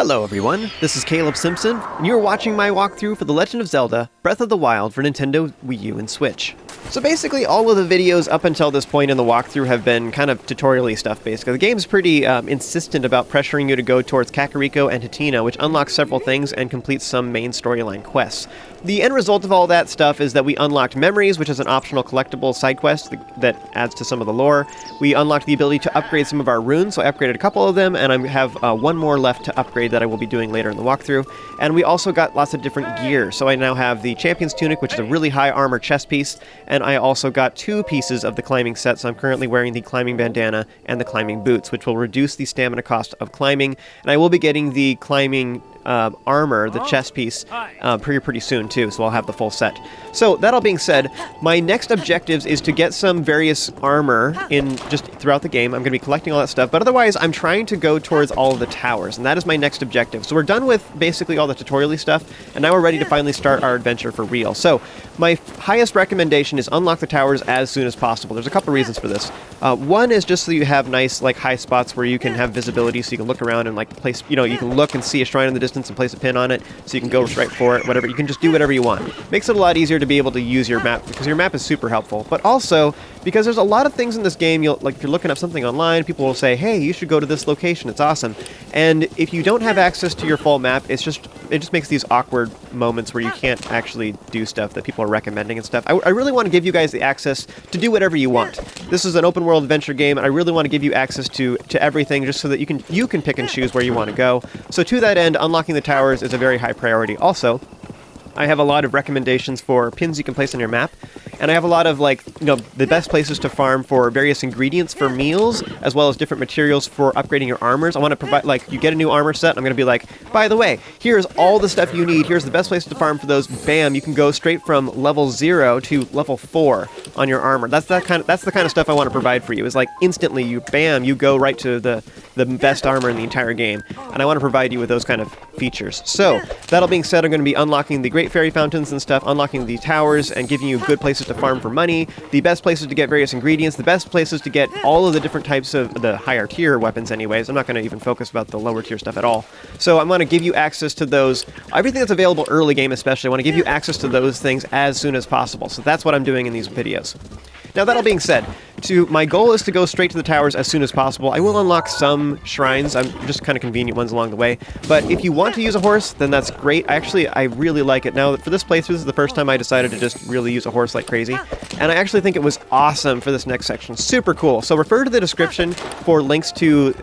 Hello everyone, this is Caleb Simpson, and you're watching my walkthrough for The Legend of Zelda, Breath of the Wild for Nintendo, Wii U, and Switch. So basically all of the videos up until this point in the walkthrough have been kind of tutorial-y stuff basically. The game's pretty insistent about pressuring you to go towards Kakariko and Hateno, which unlocks several things and completes some main storyline quests. The end result of all that stuff is that we unlocked Memories, which is an optional collectible side quest that adds to some of the lore. We unlocked the ability to upgrade some of our runes, so I upgraded a couple of them, and I have one more left to upgrade that I will be doing later in the walkthrough. And we also got lots of different gear, so I now have the Champion's Tunic, which is a really high armor chest piece, and I also got 2 pieces of the climbing set, so I'm currently wearing the climbing bandana and the climbing boots, which will reduce the stamina cost of climbing, and I will be getting the climbing armor, the chest piece, pretty soon too, so I'll have the full set. So, that all being said, my next objectives is to get some various armor in just throughout the game. I'm going to be collecting all that stuff, but otherwise I'm trying to go towards all of the towers, and that is my next objective. So we're done with basically all the tutorial-y stuff, and now we're ready to finally start our adventure for real. So, my highest recommendation is unlock the towers as soon as possible. There's a couple reasons for this. One is just so you have nice, like, high spots where you can have visibility, so you can look around and, like, place, you can look and see a shrine in the distance and place a pin on it, so you can go right for it, whatever. You can just do whatever you want. Makes it a lot easier to be able to use your map, because your map is super helpful. But also, because there's a lot of things in this game, if you're looking up something online, people will say, hey, you should go to this location, it's awesome. And if you don't have access to your full map, it just makes these awkward moments where you can't actually do stuff that people are recommending and stuff. I really want to give you guys the access to do whatever you want. This is an open world adventure game, and I really want to give you access to everything, just so that you can pick and choose where you want to go. So to that end, unlocking the towers is a very high priority. Also, I have a lot of recommendations for pins you can place on your map, and I have a lot of, the best places to farm for various ingredients for meals, as well as different materials for upgrading your armors. I want to provide, you get a new armor set, I'm going to be like, by the way, here's all the stuff you need, here's the best place to farm for those, bam, you can go straight from level 0 to level 4 on your armor. That's the kind of stuff I want to provide for you, is like, instantly, you go right to the best armor in the entire game, and I want to provide you with those kind of features. So, that all being said, I'm going to be unlocking the Great Fairy Fountains and stuff, unlocking the towers, and giving you good places to farm for money, the best places to get various ingredients, the best places to get all of the different types of the higher tier weapons anyways. I'm not going to even focus about the lower tier stuff at all. So I'm going to give you access to those, everything that's available early game especially, I want to give you access to those things as soon as possible. So that's what I'm doing in these videos. Now, that all being said, my goal is to go straight to the towers as soon as possible. I will unlock some shrines, just kind of convenient ones along the way, but if you want to use a horse, then that's great. I really like it. Now, for this playthrough, this is the first time I decided to just really use a horse like crazy, and I actually think it was awesome for this next section. Super cool. So refer to the description for links to 2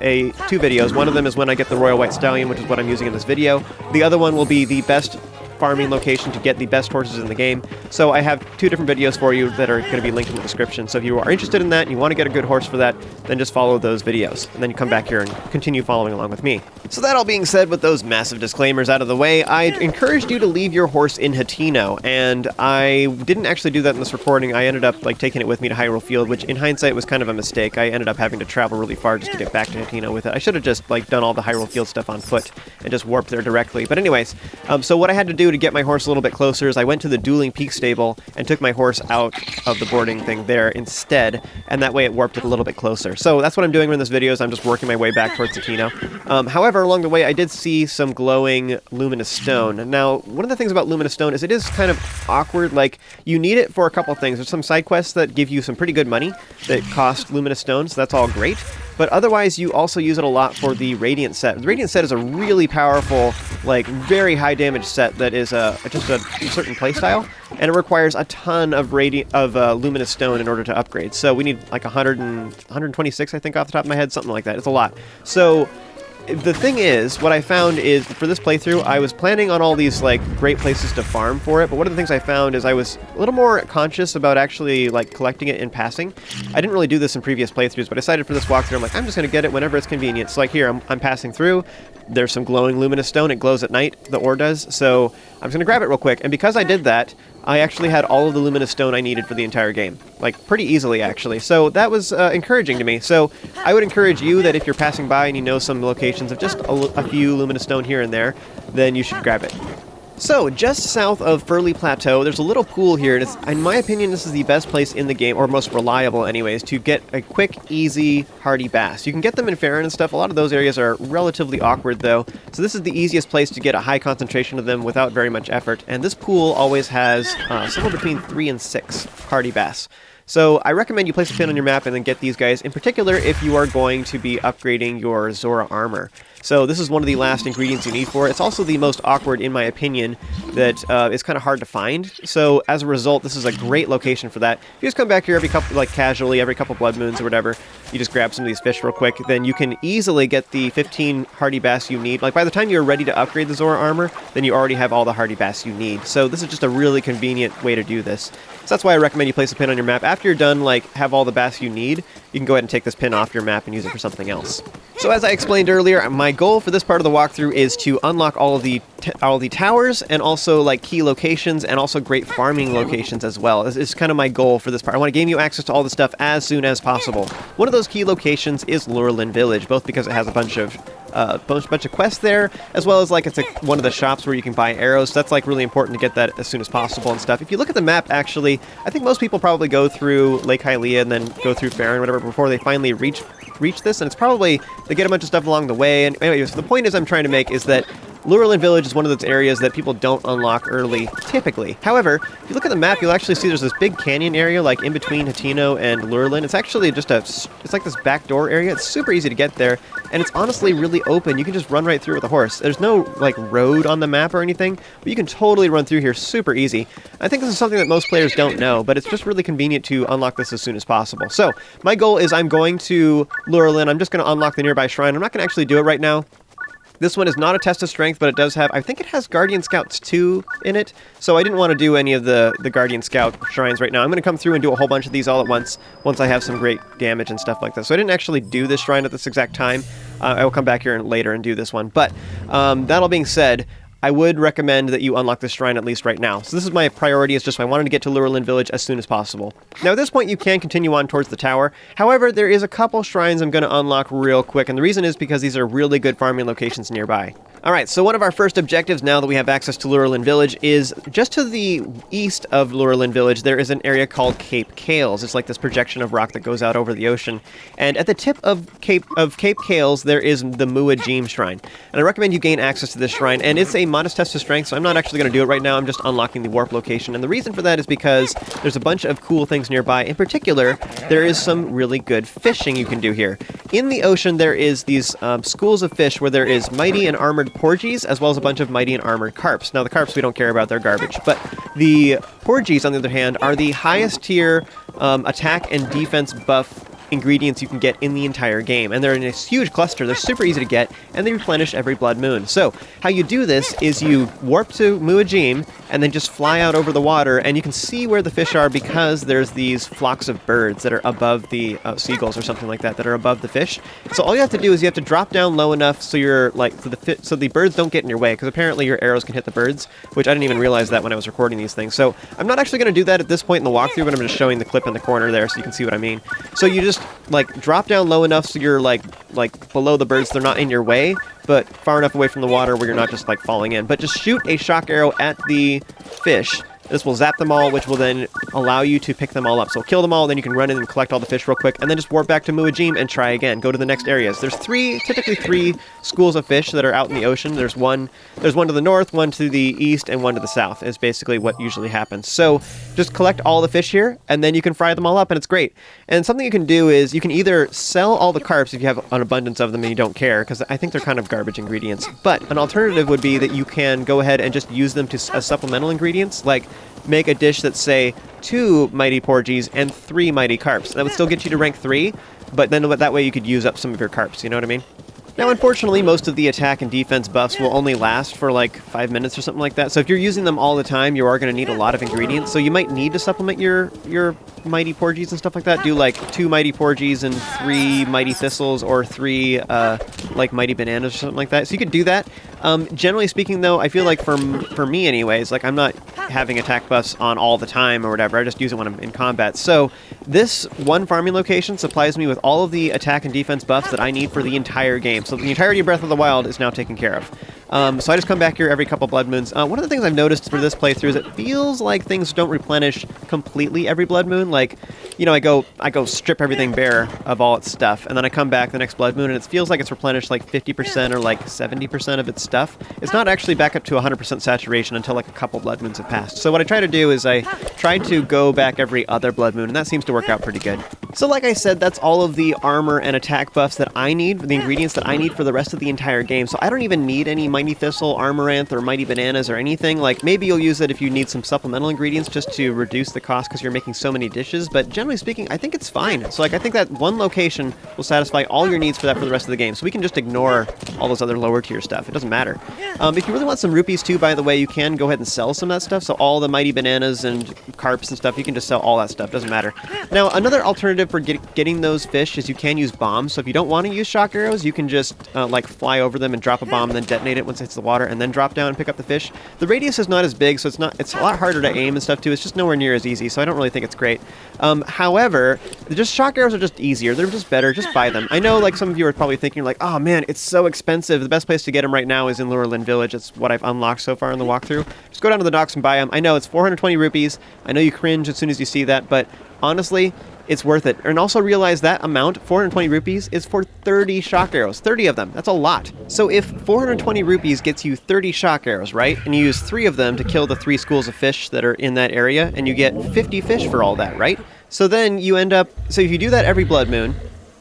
videos. One of them is when I get the Royal White Stallion, which is what I'm using in this video. The other one will be the best farming location to get the best horses in the game. So I have 2 different videos for you that are going to be linked in the description. So if you are interested in that and you want to get a good horse for that, then just follow those videos. And then you come back here and continue following along with me. So that all being said, with those massive disclaimers out of the way, I encouraged you to leave your horse in Hateno, and I didn't actually do that in this recording. I ended up taking it with me to Hyrule Field, which in hindsight was kind of a mistake. I ended up having to travel really far just to get back to Hateno with it. I should have just done all the Hyrule Field stuff on foot and just warped there directly. But anyways, so what I had to do to get my horse a little bit closer is I went to the Dueling Peak stable and took my horse out of the boarding thing there instead, and that way it warped it a little bit closer. So that's what I'm doing in this video, is I'm just working my way back towards Hateno. However, along the way I did see some glowing luminous stone. Now, one of the things about luminous stone is it is kind of awkward. You need it for a couple things. There's some side quests that give you some pretty good money that cost luminous stone, so that's all great. But otherwise, you also use it a lot for the Radiant set. The Radiant set is a really powerful, very high damage set that is just a certain playstyle, and it requires a ton of luminous stone in order to upgrade. So we need 126, I think, off the top of my head, something like that. It's a lot. So the thing is, what I found is, for this playthrough, I was planning on all these, great places to farm for it, but one of the things I found is I was a little more conscious about actually, collecting it in passing. I didn't really do this in previous playthroughs, but I decided for this walkthrough, I'm just going to get it whenever it's convenient. So, here, I'm passing through, there's some glowing luminous stone, it glows at night, the ore does, so I'm just going to grab it real quick, and because I did that, I actually had all of the luminous stone I needed for the entire game. Pretty easily, actually. So that was encouraging to me. So I would encourage you that if you're passing by and you know some locations of just a few luminous stone here and there, then you should grab it. So, just south of Great Plateau, there's a little pool here, and in my opinion, this is the best place in the game, or most reliable anyways, to get a quick, easy, hardy bass. You can get them in Farron and stuff. A lot of those areas are relatively awkward, though, so this is the easiest place to get a high concentration of them without very much effort, and this pool always has somewhere between 3 and 6 hardy bass. So I recommend you place a pin on your map and then get these guys, in particular if you are going to be upgrading your Zora armor. So this is one of the last ingredients you need for it. It's also the most awkward, in my opinion, that is kind of hard to find. So as a result, this is a great location for that. If you just come back here every couple, like casually, every couple blood moons or whatever, you just grab some of these fish real quick, then you can easily get the 15 hardy bass you need. Like by the time you're ready to upgrade the Zora armor, then you already have all the hardy bass you need. So this is just a really convenient way to do this. So that's why I recommend you place a pin on your map. After you're done, like, have all the bass you need, you can go ahead and take this pin off your map and use it for something else. So as I explained earlier, my goal for this part of the walkthrough is to unlock all of the towers and also like key locations and also great farming locations as well. It's kind of my goal for this part. I want to gain you access to all the stuff as soon as possible. One of those key locations is Lurelin Village, both because it has a bunch of quests there, as well as like it's one of the shops where you can buy arrows. So that's like really important to get that as soon as possible and stuff. If you look at the map, actually, I think most people probably go through Lake Hylia and then go through Farron or whatever before they finally reach this, and it's probably they get a bunch of stuff along the way. And anyway, so the point is I'm trying to make is that Lurelin Village is one of those areas that people don't unlock early, typically. However, if you look at the map, you'll actually see there's this big canyon area, like in between Hatino and Lurelin. It's actually just it's like this backdoor area. It's super easy to get there, and it's honestly really open. You can just run right through with a horse. There's no, like, road on the map or anything, but you can totally run through here super easy. I think this is something that most players don't know, but it's just really convenient to unlock this as soon as possible. So, my goal is I'm going to Lurelin. I'm just going to unlock the nearby shrine. I'm not going to actually do it right now. This one is not a test of strength, but it does have, I think it has Guardian Scouts 2 in it, so I didn't want to do any of the Guardian Scout shrines right now. I'm going to come through and do a whole bunch of these all at once I have some great damage and stuff like that. So I didn't actually do this shrine at this exact time. I will come back here later and do this one. But that all being said, I would recommend that you unlock this shrine at least right now. So this is my priority, is just I wanted to get to Lurelin Village as soon as possible. Now at this point you can continue on towards the tower. However, there is a couple shrines I'm going to unlock real quick, and the reason is because these are really good farming locations nearby. Alright, so one of our first objectives now that we have access to Lurelin Village is just to the east of Lurelin Village there is an area called Cape Kales. It's like this projection of rock that goes out over the ocean. And at the tip of Cape Kales there is the WiiU Shrine. And I recommend you gain access to this shrine, and it's a modest test of strength, so I'm not actually going to do it right now. I'm just unlocking the warp location, and the reason for that is because there's a bunch of cool things nearby. In particular, there is some really good fishing you can do here. In the ocean there is these schools of fish where there is mighty and armored porgies, as well as a bunch of mighty and armored carps. Now the carps we don't care about, they're garbage, but the porgies, on the other hand, are the highest tier attack and defense buff ingredients you can get in the entire game, and they're in this huge cluster. They're super easy to get, and they replenish every blood moon. So how you do this is you warp to WiiU and then just fly out over the water, and you can see where the fish are because there's these flocks of birds that are above the seagulls or something like that are above the fish. So all you have to do is you have to drop down low enough so you're like so the birds don't get in your way, because apparently your arrows can hit the birds, which I didn't even realize that when I was recording these things. So I'm not actually going to do that at this point in the walkthrough, but I'm just showing the clip in the corner there so you can see what I mean. So you just like drop down low enough so you're like below the birds, they're not in your way, but far enough away from the water where you're not just like falling in. But just shoot a shock arrow at the fish. This will zap them all, which will then allow you to pick them all up. So kill them all, then you can run in and collect all the fish real quick, and then just warp back to WiiU and try again. Go to the next areas. There's typically three schools of fish that are out in the ocean. There's one to the north, one to the east, and one to the south, is basically what usually happens. So just collect all the fish here, and then you can fry them all up, and it's great. And something you can do is you can either sell all the carps if you have an abundance of them and you don't care, because I think they're kind of garbage ingredients. But an alternative would be that you can go ahead and just use them as supplemental ingredients, like make a dish that's, say, 2 mighty porgies and 3 mighty carps. That would still get you to rank 3, but then that way you could use up some of your carps, you know what I mean? Now, unfortunately, most of the attack and defense buffs will only last for like 5 minutes or something like that. So if you're using them all the time, you are going to need a lot of ingredients. So you might need to supplement your mighty porgies and stuff like that. Do like 2 mighty porgies and 3 mighty thistles, or 3 like mighty bananas or something like that. So you could do that. Generally speaking, though, I feel like for me anyways, like I'm not having attack buffs on all the time or whatever. I just use it when I'm in combat. So this one farming location supplies me with all of the attack and defense buffs that I need for the entire game. So the entirety of Breath of the Wild is now taken care of. So I just come back here every couple blood moons. One of the things I've noticed for this playthrough is it feels like things don't replenish completely every blood moon. Like, you know, I go strip everything bare of all its stuff, and then I come back the next blood moon, and it feels like it's replenished like 50% or like 70% of its stuff. It's not actually back up to 100% saturation until like a couple blood moons have passed. So what I try to do is I try to go back every other blood moon, and that seems to work out pretty good. So like I said, that's all of the armor and attack buffs that I need, the ingredients that I need for the rest of the entire game. So I don't even need any Mighty Thistle, Armoranth, or Mighty Bananas or anything. Like, maybe you'll use it if you need some supplemental ingredients just to reduce the cost because you're making so many dishes, but generally speaking, I think it's fine. So like, I think that one location will satisfy all your needs for that for the rest of the game. So we can just ignore all those other lower tier stuff. It doesn't matter. If you really want some rupees too, by the way, you can go ahead and sell some of that stuff. So all the Mighty Bananas and carps and stuff, you can just sell all that stuff. Doesn't matter. Now, another alternative for getting those fish is you can use bombs. So if you don't want to use shock arrows, you can just like fly over them and drop a bomb and then detonate it once it hits the water and then drop down and pick up the fish. The radius is not as big, so it's a lot harder to aim and stuff too. It's just nowhere near as easy, so I don't really think it's great. However, just shock arrows are just easier. They're just better. Just buy them. I know like some of you are probably thinking like, oh man, it's so expensive. The best place to get them right now is in Lurelin Village. It's what I've unlocked so far in the walkthrough. Just go down to the docks and buy them. I know it's 420 rupees. I know you cringe as soon as you see that, but honestly, it's worth it. And also realize that amount, 420 rupees, is for 30 shock arrows. 30 of them. That's a lot. So if 420 rupees gets you 30 shock arrows, right? And you use 3 of them to kill the 3 schools of fish that are in that area, and you get 50 fish for all that, right? So then you end up... So if you do that every blood moon,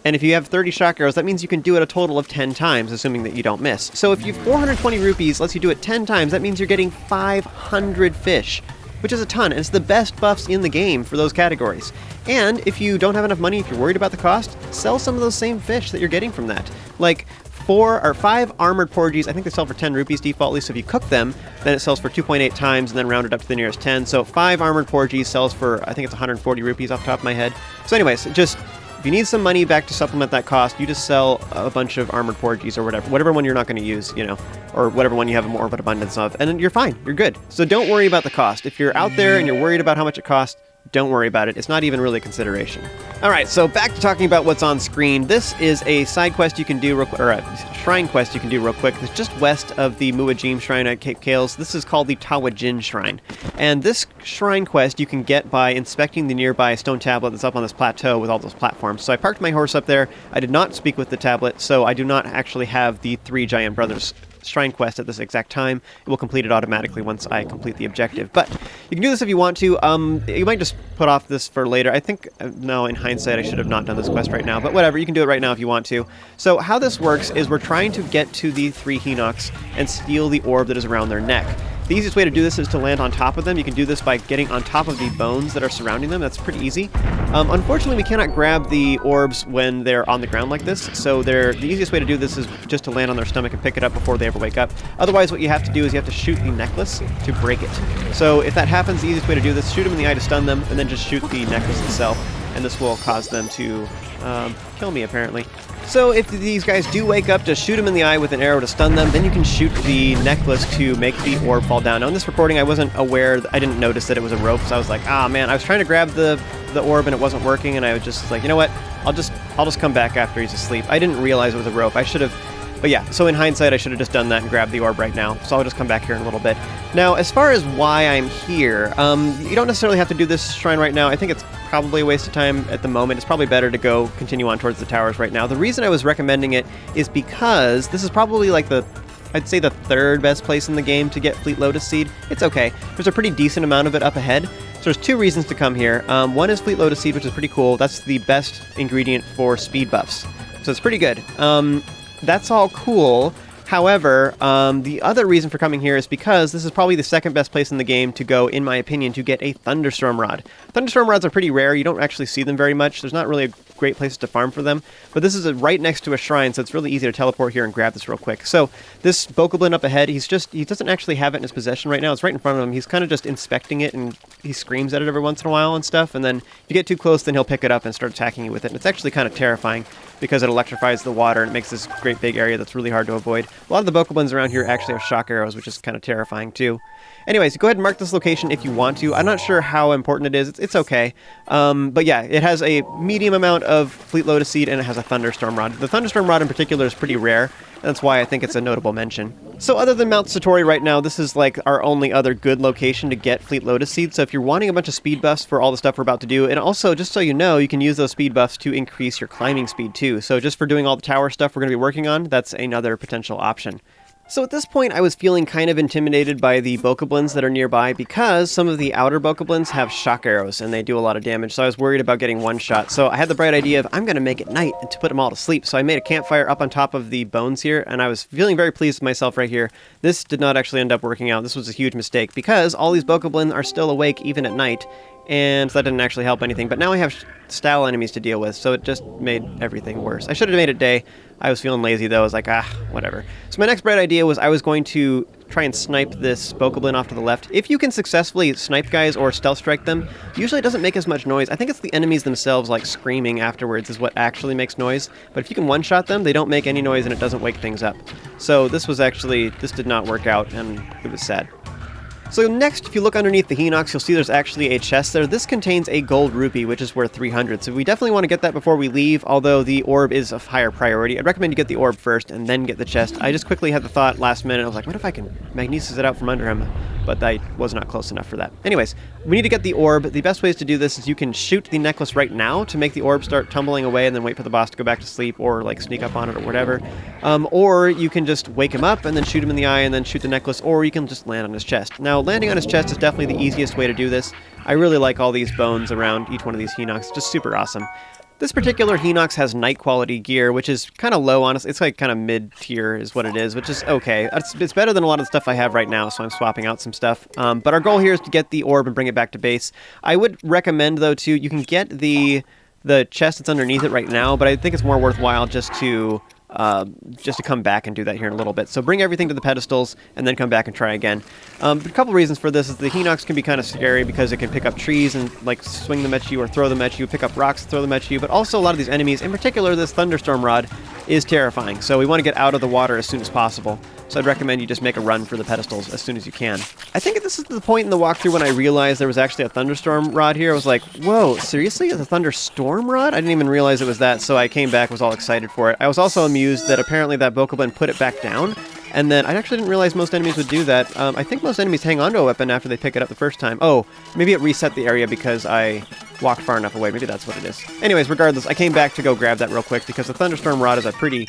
and if you have 30 shock arrows, that means you can do it a total of 10 times, assuming that you don't miss. So if you have 420 rupees lets you do it 10 times, that means you're getting 500 fish, which is a ton, and it's the best buffs in the game for those categories. And if you don't have enough money, if you're worried about the cost, sell some of those same fish that you're getting from that. Like 4 or 5 armored porgies, I think they sell for 10 rupees defaultly, so if you cook them, then it sells for 2.8 times and then round it up to the nearest 10. So 5 armored porgies sells for, I think it's 140 rupees off the top of my head. So anyways, just... if you need some money back to supplement that cost, you just sell a bunch of armored porgies or whatever one you're not going to use, you know, or whatever one you have more of an abundance of, and then you're fine, you're good. So don't worry about the cost. If you're out there and you're worried about how much it costs, don't worry about it. It's not even really a consideration. All right, so back to talking about what's on screen. This is a side quest you can do, or a shrine quest you can do real quick. It's just west of the Muajim Shrine at Cape Kales. This is called the Tawa Jinn Shrine. And this shrine quest you can get by inspecting the nearby stone tablet that's up on this plateau with all those platforms. So I parked my horse up there. I did not speak with the tablet, so I do not actually have the 3 giant brothers shrine quest at this exact time. It will complete it automatically once I complete the objective. But you can do this if you want to. You might just put off this for later. I think, no, in hindsight, I should have not done this quest right now. But whatever, you can do it right now if you want to. So how this works is we're trying to get to the 3 Hinox and steal the orb that is around their neck. The easiest way to do this is to land on top of them. You can do this by getting on top of the bones that are surrounding them. That's pretty easy. Unfortunately, we cannot grab the orbs when they're on the ground like this, so the easiest way to do this is just to land on their stomach and pick it up before they ever wake up. Otherwise, what you have to do is you have to shoot the necklace to break it. So if that happens, the easiest way to do this, shoot them in the eye to stun them, and then just shoot the necklace itself, and this will cause them to kill me, apparently. So if these guys do wake up, just shoot them in the eye with an arrow to stun them, then you can shoot the necklace to make the orb fall down. Now in this recording, I wasn't aware, I didn't notice that it was a rope, so I was like, ah man, I was trying to grab the orb and it wasn't working, and I was just like, you know what, I'll just come back after he's asleep. I didn't realize it was a rope. I should have, but yeah, so in hindsight, I should have just done that and grabbed the orb right now, so I'll just come back here in a little bit. Now, as far as why I'm here, you don't necessarily have to do this shrine right now. I think it's probably a waste of time at the moment. It's probably better to go continue on towards the towers right now. The reason I was recommending it is because this is probably like I'd say the 3rd best place in the game to get Fleet Lotus Seed. It's okay. There's a pretty decent amount of it up ahead. So there's 2 reasons to come here. One is Fleet Lotus Seed, which is pretty cool. That's the best ingredient for speed buffs. So it's pretty good. That's all cool. However, the other reason for coming here is because this is probably the 2nd best place in the game to go, in my opinion, to get a Thunderstorm Rod. Thunderstorm Rods are pretty rare. You don't actually see them very much. There's not really a great place to farm for them. But this is right next to a shrine, so it's really easy to teleport here and grab this real quick. So this Bokoblin up ahead, he doesn't actually have it in his possession right now. It's right in front of him. He's kind of just inspecting it, and he screams at it every once in a while and stuff. And then if you get too close, then he'll pick it up and start attacking you with it. And it's actually kind of terrifying because it electrifies the water and it makes this great big area that's really hard to avoid. A lot of the Bokoblins around here actually have shock arrows, which is kind of terrifying too. Anyways, go ahead and mark this location if you want to. I'm not sure how important it is. It's okay. But yeah, it has a medium amount of Fleet Lotus Seed and it has a Thunderstorm Rod. The Thunderstorm Rod in particular is pretty rare. That's why I think it's a notable mention. So other than Mount Satori right now, this is like our only other good location to get Fleet Lotus Seeds. So if you're wanting a bunch of speed buffs for all the stuff we're about to do, and also just so you know, you can use those speed buffs to increase your climbing speed too. So just for doing all the tower stuff we're going to be working on, that's another potential option. So at this point, I was feeling kind of intimidated by the bokoblins that are nearby because some of the outer bokoblins have shock arrows and they do a lot of damage, so I was worried about getting one shot. So I had the bright idea of I'm going to make it night and to put them all to sleep. So I made a campfire up on top of the bones here, and I was feeling very pleased with myself right here. This did not actually end up working out. This was a huge mistake because all these bokoblins are still awake even at night, and that didn't actually help anything. But now I have style enemies to deal with, so it just made everything worse. I should have made it day. I was feeling lazy though. I was like, whatever. So my next bright idea was I was going to try and snipe this bokoblin off to the left. If you can successfully snipe guys or stealth strike them, usually it doesn't make as much noise. I think it's the enemies themselves like screaming afterwards is what actually makes noise. But if you can one-shot them, they don't make any noise and it doesn't wake things up. So this did not work out, and it was sad. So next, if you look underneath the Hinox, you'll see there's actually a chest there. This contains a gold rupee, which is worth 300. So we definitely want to get that before we leave, although the orb is of higher priority. I'd recommend you get the orb first and then get the chest. I just quickly had the thought last minute. I was like, what if I can magnesis it out from under him? But I was not close enough for that. Anyways, we need to get the orb. The best ways to do this is you can shoot the necklace right now to make the orb start tumbling away and then wait for the boss to go back to sleep or like sneak up on it or whatever. Or you can just wake him up and then shoot him in the eye and then shoot the necklace, or you can just land on his chest. Now, landing on his chest is definitely the easiest way to do this. I really like all these bones around each one of these Hinox. Just super awesome. This particular Hinox has night quality gear, which is kind of low, honestly. It's like kind of mid-tier is what it is, which is okay. It's better than a lot of the stuff I have right now, so I'm swapping out some stuff. But our goal here is to get the orb and bring it back to base. I would recommend, though, too, you can get the chest that's underneath it right now, but I think it's more worthwhile just to come back and do that here in a little bit. So bring everything to the pedestals and then come back and try again. A couple reasons for this is the Hinox can be kind of scary because it can pick up trees and like swing them at you or throw them at you, pick up rocks and throw them at you, but also a lot of these enemies, in particular this thunderstorm rod, is terrifying. So we want to get out of the water as soon as possible. So I'd recommend you just make a run for the pedestals as soon as you can. I think this is the point in the walkthrough when I realized there was actually a thunderstorm rod here. I was like, whoa, seriously? It's a thunderstorm rod? I didn't even realize it was that, so I came back, was all excited for it. I was also amused that apparently that bokoblin put it back down, and then I actually didn't realize most enemies would do that. I think most enemies hang onto a weapon after they pick it up the first time. Oh, maybe it reset the area because I walked far enough away. Maybe that's what it is. Anyways, regardless, I came back to go grab that real quick because the thunderstorm rod is a pretty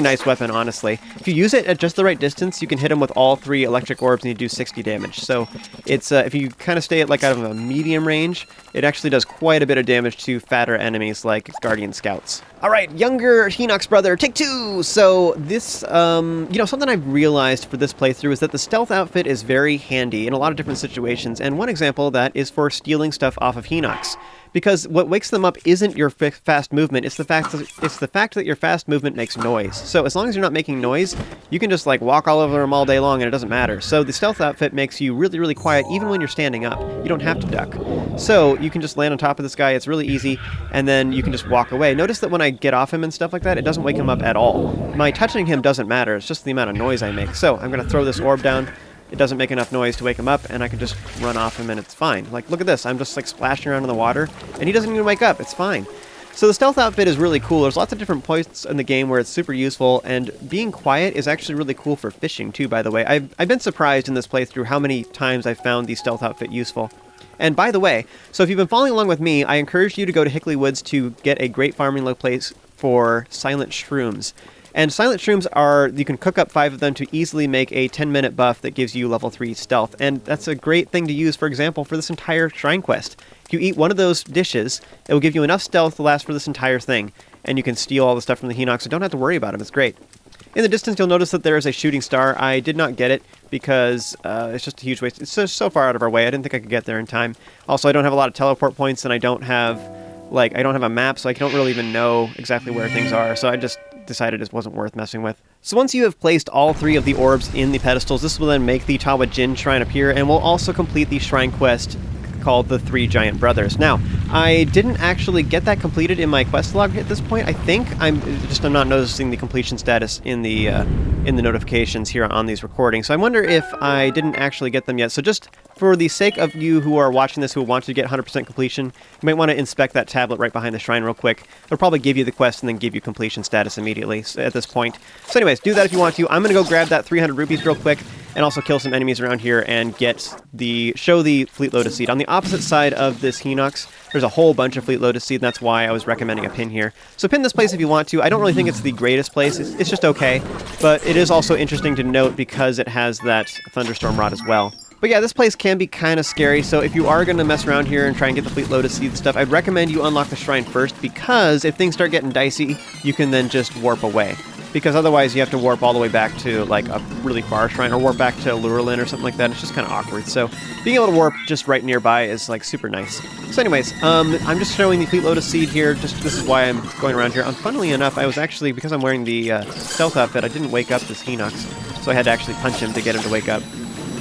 nice weapon, honestly. If you use it at just the right distance, you can hit them with all 3 electric orbs and you do 60 damage. So it's if you kind of stay at like out of a medium range, it actually does quite a bit of damage to fatter enemies like Guardian Scouts. All right, younger Hinox brother, take 2! So this, something I've realized for this playthrough is that the stealth outfit is very handy in a lot of different situations, and one example of that is for stealing stuff off of Hinox. Because what wakes them up isn't your fast movement, it's the fact that your fast movement makes noise. So as long as you're not making noise, you can just like walk all over them all day long and it doesn't matter. So the stealth outfit makes you really, really quiet even when you're standing up. You don't have to duck. So you can just land on top of this guy, it's really easy, and then you can just walk away. Notice that when I get off him and stuff like that, it doesn't wake him up at all. My touching him doesn't matter, it's just the amount of noise I make. So I'm going to throw this orb down. It doesn't make enough noise to wake him up, and I can just run off him and it's fine. Like, look at this. I'm just like splashing around in the water, and he doesn't even wake up. It's fine. So the stealth outfit is really cool. There's lots of different points in the game where it's super useful, and being quiet is actually really cool for fishing too, by the way. I've been surprised in this playthrough how many times I've found the stealth outfit useful. And by the way, so if you've been following along with me, I encourage you to go to Hickley Woods to get a great farming place for silent shrooms. And silent shrooms you can cook up 5 of them to easily make a 10-minute buff that gives you level 3 stealth. And that's a great thing to use, for example, for this entire shrine quest. If you eat one of those dishes, it will give you enough stealth to last for this entire thing. And you can steal all the stuff from the Hinox, so don't have to worry about them. It's great. In the distance, you'll notice that there is a shooting star. I did not get it because it's just a huge waste. It's so far out of our way. I didn't think I could get there in time. Also, I don't have a lot of teleport points, and I don't have a map, so I don't really even know exactly where things are. So I just decided it wasn't worth messing with. So once you have placed all 3 of the orbs in the pedestals, this will then make the Tawa Jinn shrine appear, and will also complete the shrine quest called the Three Giant Brothers. Now, I didn't actually get that completed in my quest log at this point. I think I'm not noticing the completion status in the notifications here on these recordings. So I wonder if I didn't actually get them yet. So just for the sake of you who are watching this who want to get 100% completion, you might want to inspect that tablet right behind the shrine real quick. It'll probably give you the quest and then give you completion status immediately at this point. So anyways, do that if you want to. I'm going to go grab that 300 rupees real quick and also kill some enemies around here and show the Fleet Lotus Seed. On the opposite side of this Hinox, there's a whole bunch of Fleet Lotus Seed, and that's why I was recommending a pin here. So pin this place if you want to. I don't really think it's the greatest place. It's just okay, but it is also interesting to note because it has that Thunderstorm Rod as well. But yeah, this place can be kind of scary, so if you are going to mess around here and try and get the Fleet Lotus Seed stuff, I'd recommend you unlock the shrine first, because if things start getting dicey, you can then just warp away. Because otherwise you have to warp all the way back to like a really far shrine, or warp back to Lurelin or something like that. It's just kind of awkward. So being able to warp just right nearby is like super nice. So anyways, I'm just showing the Fleet Lotus Seed here. This is why I'm going around here. Funnily enough, I was actually, because I'm wearing the stealth outfit, I didn't wake up this Hinox, so I had to actually punch him to get him to wake up.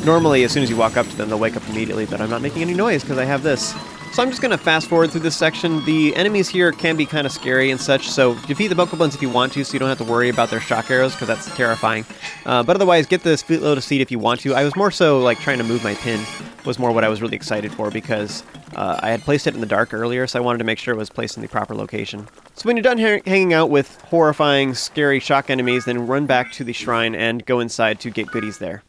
Normally, as soon as you walk up to them, they'll wake up immediately, but I'm not making any noise because I have this. So I'm just going to fast forward through this section. The enemies here can be kind of scary and such, so defeat the Bokoblins if you want to, so you don't have to worry about their shock arrows, because that's terrifying. But otherwise, get this Fleet Lotus Seed if you want to. I was more so like trying to move my pin, was more what I was really excited for, because I had placed it in the dark earlier, so I wanted to make sure it was placed in the proper location. So when you're done hanging out with horrifying, scary shock enemies, then run back to the shrine and go inside to get goodies there.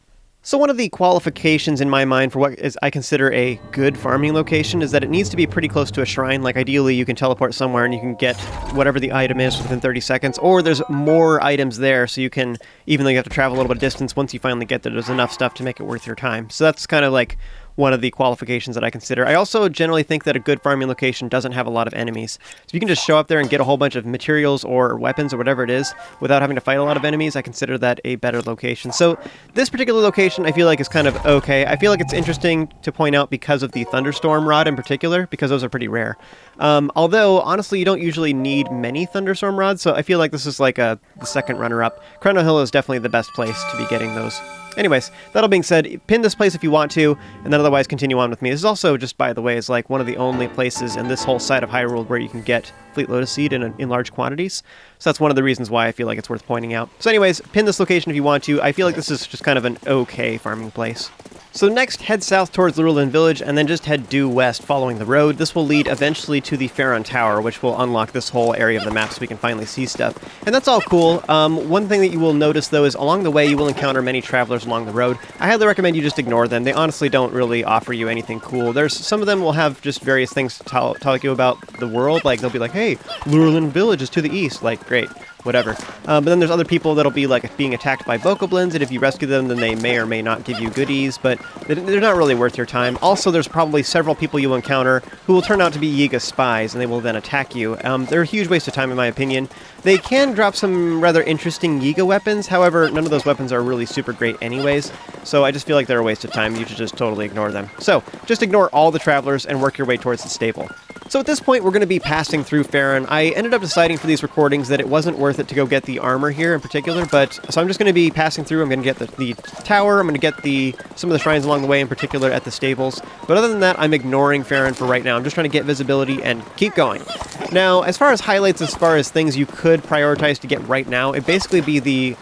So one of the qualifications in my mind for what I consider a good farming location is that it needs to be pretty close to a shrine. Like ideally you can teleport somewhere and you can get whatever the item is within 30 seconds, or there's more items there, so you can, even though you have to travel a little bit of distance, once you finally get there, there's enough stuff to make it worth your time. So that's kind of like one of the qualifications that I consider. I also generally think that a good farming location doesn't have a lot of enemies. So you can just show up there and get a whole bunch of materials or weapons or whatever it is without having to fight a lot of enemies. I consider that a better location. So this particular location I feel like is kind of okay. I feel like it's interesting to point out because of the Thunderstorm Rod in particular, because those are pretty rare. Although, honestly, you don't usually need many Thunderstorm Rods, so I feel like this is like the second runner-up. Chrono Hill is definitely the best place to be getting those. Anyways, that all being said, pin this place if you want to, and then otherwise continue on with me. This is also, just by the way, is like one of the only places in this whole side of Hyrule where you can get Fleet Lotus Seed in large quantities. So that's one of the reasons why I feel like it's worth pointing out. So anyways, pin this location if you want to. I feel like this is just kind of an okay farming place. So next, head south towards Lurelin Village, and then just head due west following the road. This will lead eventually to the Faron Tower, which will unlock this whole area of the map so we can finally see stuff. And that's all cool. One thing that you will notice, though, is along the way you will encounter many travelers along the road. I highly recommend you just ignore them. They honestly don't really offer you anything cool. Some of them will have just various things to tell you about the world. Like, they'll be like, hey, Lurelin Village is to the east. Like, great. Whatever. But then there's other people that'll be like being attacked by Bokoblins, and if you rescue them, then they may or may not give you goodies, but they're not really worth your time. Also, there's probably several people you'll encounter who will turn out to be Yiga spies, and they will then attack you. They're a huge waste of time, in my opinion. They can drop some rather interesting Yiga weapons, however, none of those weapons are really super great anyways, so I just feel like they're a waste of time. You should just totally ignore them. So, just ignore all the travelers and work your way towards the stable. So at this point, we're going to be passing through Faron. I ended up deciding for these recordings that it wasn't worth it to go get the armor here in particular, so I'm just going to be passing through. I'm going to get the tower. I'm going to get some of the shrines along the way, in particular at the stables. But other than that, I'm ignoring Faron for right now. I'm just trying to get visibility and keep going. Now, as far as highlights, as far as things you could prioritize to get right now, it'd basically be the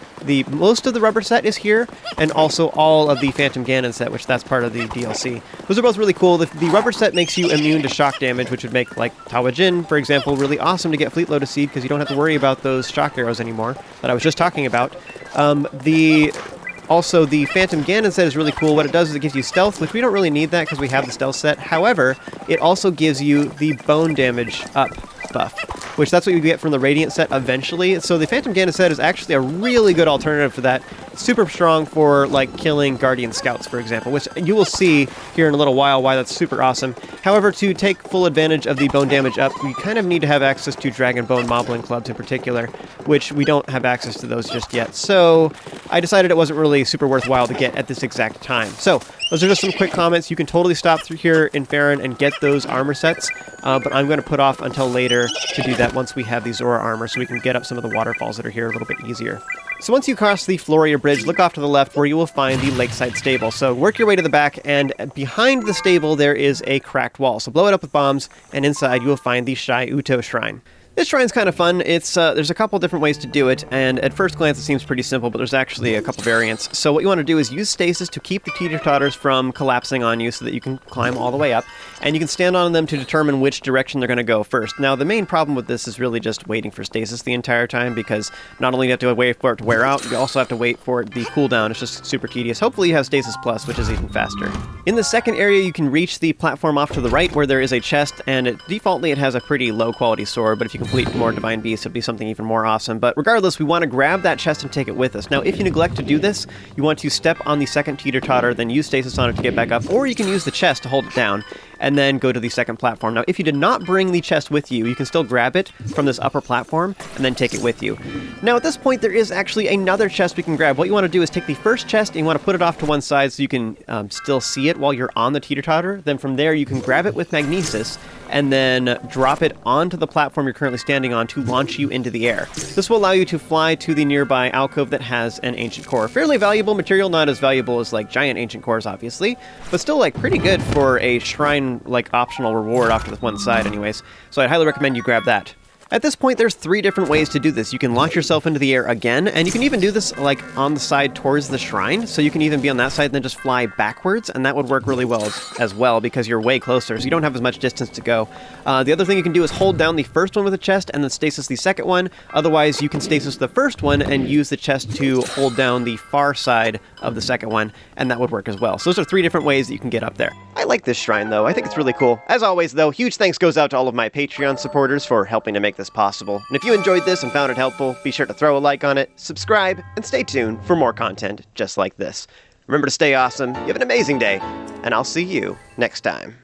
most of the rubber set is here, and also all of the Phantom Ganon set, which that's part of the DLC. Those are both really cool. The rubber set makes you immune to shock damage, which would make, like, Tawa Jinn, for example, really awesome to get Fleet Lotus Seed, because you don't have to worry about those shock arrows anymore that I was just talking about. Also, the Phantom Ganon set is really cool. What it does is it gives you stealth, which we don't really need that because we have the stealth set. However, it also gives you the bone damage up buff, which that's what you get from the Radiant set eventually. So the Phantom Ganon set is actually a really good alternative for that. Super strong for, like, killing Guardian Scouts, for example, which you will see here in a little while why that's super awesome. However, to take full advantage of the bone damage up, you kind of need to have access to Dragon Bone Moblin Clubs in particular, which we don't have access to those just yet. So I decided it wasn't really super worthwhile to get at this exact time. So those are just some quick comments. You can totally stop through here in Faron and get those armor sets, but I'm going to put off until later to do that once we have the Zora armor, so we can get up some of the waterfalls that are here a little bit easier. So once you cross the Floria Bridge, look off to the left where you will find the Lakeside Stable. So work your way to the back, and behind the stable there is a cracked wall. So blow it up with bombs, and inside you will find the Shai Utoh Shrine. This shrine's kind of fun. There's a couple different ways to do it, and at first glance it seems pretty simple, but there's actually a couple variants. So what you want to do is use stasis to keep the teeter-totters from collapsing on you so that you can climb all the way up, and you can stand on them to determine which direction they're going to go first. Now, the main problem with this is really just waiting for stasis the entire time, because not only do you have to wait for it to wear out, you also have to wait for the cooldown. It's just super tedious. Hopefully you have Stasis Plus, which is even faster. In the second area, you can reach the platform off to the right where there is a chest, and defaultly it has a pretty low-quality sword, but if you complete more Divine Beasts, it'll be something even more awesome. But regardless, we want to grab that chest and take it with us. Now, if you neglect to do this, you want to step on the second teeter-totter, then use stasis on it to get back up, or you can use the chest to hold it down, and then go to the second platform. Now, if you did not bring the chest with you, you can still grab it from this upper platform, and then take it with you. Now, at this point, there is actually another chest we can grab. What you want to do is take the first chest, and you want to put it off to one side so you can still see it while you're on the teeter-totter. Then from there, you can grab it with Magnesis, and then drop it onto the platform you're currently standing on to launch you into the air. This will allow you to fly to the nearby alcove that has an ancient core. Fairly valuable material, not as valuable as like giant ancient cores, obviously, but still like pretty good for a shrine like optional reward off to the one side anyways. So I'd highly recommend you grab that. At this point, there's 3 different ways to do this. You can launch yourself into the air again, and you can even do this like on the side towards the shrine, so you can even be on that side and then just fly backwards, and that would work really well as well because you're way closer, so you don't have as much distance to go. The other thing you can do is hold down the first one with a chest and then stasis the second one. Otherwise, you can stasis the first one and use the chest to hold down the far side of the second one, and that would work as well. So those are 3 different ways that you can get up there. I like this shrine, though. I think it's really cool. As always, though, huge thanks goes out to all of my Patreon supporters for helping to make this possible. And if you enjoyed this and found it helpful, be sure to throw a like on it, subscribe, and stay tuned for more content just like this. Remember to stay awesome, you have an amazing day, and I'll see you next time.